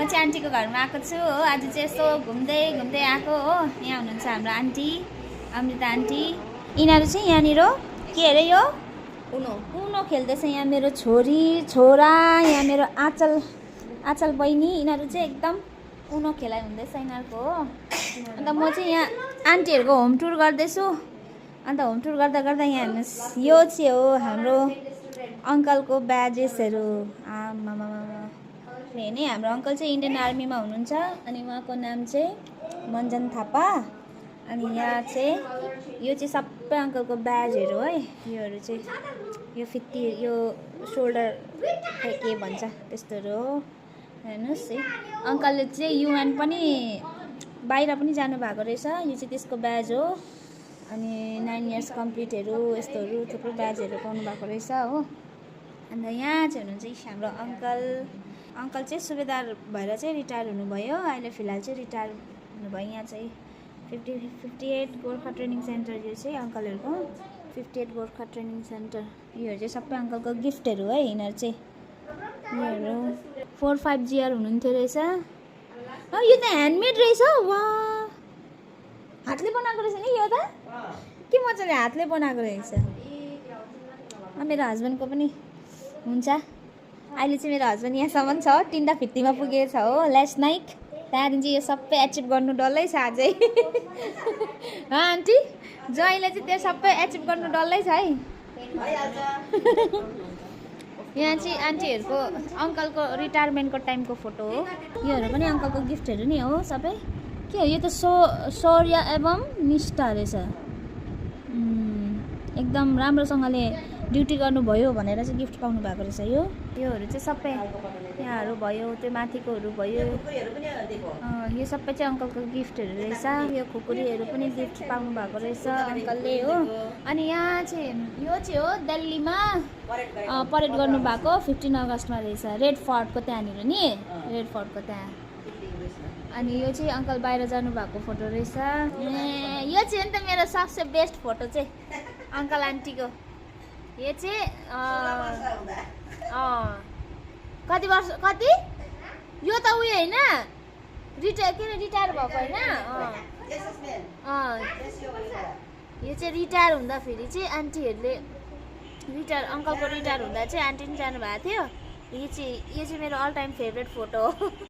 चाहिँ आन्टीको घरमा आएको छु हो। आज चाहिँ यसो घुम्दै घुम्दै आएको हो। यहाँ हुनुहुन्छ हाम्रो आन्टी अमृता आन्टी। यिनीहरू चाहिँ यहाँनिर के अरे यो उनो खेल्दैछ। यहाँ मेरो छोरी छोरा, यहाँ मेरो आँचल बहिनी, यिनीहरू चाहिँ एकदम उनो खेलाइ हुँदैछ यिनीहरूको हो। अन्त म चाहिँ यहाँ आन्टीहरूको होम टुर गर्दैछु। अन्त होम टुर गर्दा गर्दा यहाँ हेर्नुहोस्, यो चाहिँ हो हाम्रो अङ्कलको ब्याजेसहरू। आमामा हेर्ने हाम्रो अङ्कल चाहिँ इन्डियन आर्मीमा हुनुहुन्छ अनि उहाँको नाम चाहिँ मञ्जन थापा। अनि यहाँ चाहिँ यो चाहिँ सबै अङ्कलको ब्याजहरू है। योहरू चाहिँ यो फित्ती, यो सोल्डर के भन्छ त्यस्तोहरू हो। हेर्नुहोस् है, अङ्कलले चाहिँ युएन पनि बाहिर पनि जानुभएको रहेछ। यो चाहिँ त्यसको ब्याज हो। अनि 9 इयर्स कम्प्लिटहरू यस्तोहरू थुप्रो ब्याजहरू पाउनु भएको रहेछ हो। अन्त यहाँ चाहिँ हुनुहुन्छ हाम्रो अङ्कल चाहिँ सुबेदार भएर चाहिँ रिटायर हुनुभयो। अहिले फिलहाल चाहिँ रिटायर हुनुभयो। यहाँ चाहिँ 58 गोर्खा ट्रेनिङ सेन्टर, यो चाहिँ अङ्कलहरूको 58 गोर्खा ट्रेनिङ सेन्टर। योहरू चाहिँ सबै अङ्कलको गिफ्टहरू है। यिनीहरू चाहिँ योहरू 4-5 GR हुनुहुन्थ्यो रहेछ। यो त ह्यान्डमेड रहेछ। वा, हातले बनाएको रहेछ नि यो त। के मजाले हातले बनाएको रहेछ। मेरो हस्बेन्डको पनि हुन्छ। अहिले चाहिँ मेरो हस्बेन्ड यहाँसम्म छ, टिन्डा फित्तीमा पुगेको छ हो लास्ट नाइट। त्यहाँदेखि चाहिँ यो सबै एचिभ गर्नु डल्लै छ अझै। आन्टी ज्वाइँले चाहिँ त्यो सबै एचिभ गर्नु डल्लै छ है। यहाँ चाहिँ आन्टीहरूको अङ्कलको रिटायरमेन्टको टाइमको फोटो हो। योहरू पनि अङ्कलको गिफ्टहरू नि हो सबै। के हो यो त शौर्य एवं निष्ठा रहेछ। एकदम राम्रोसँगले ड्युटी गर्नुभयो भनेर चाहिँ गिफ्ट पाउनु भएको रहेछ। योहरू चाहिँ सबै यहाँहरू भयो, त्यो माथिकोहरू भयो। यो सबै चाहिँ अङ्कलको गिफ्टहरू रहेछ। यो खुकुरीहरू पनि गिफ्ट पाउनु भएको रहेछ अङ्कलले हो। अनि यहाँ चाहिँ यो चाहिँ हो दिल्लीमा परेड गर्नुभएको 15 अगस्तमा रहेछ, रेड फोर्टको त्यहाँनिर नि, रेड फोर्टको त्यहाँ। अनि यो चाहिँ अङ्कल बाहिर जानुभएको फोटो रहेछ। यो चाहिँ नि त मेरो सबसे बेस्ट फोटो चाहिँ अङ्कल आन्टीको। यो चाहिँ कति वर्ष कति यो त उयो होइन, रिटायर भएको होइन। यो चाहिँ रिटायर हुँदाखेरि चाहिँ आन्टीहरूले अङ्कलको रिटायर हुँदा चाहिँ आन्टी पनि जानुभएको थियो। यो चाहिँ मेरो अल टाइम फेभरेट फोटो हो।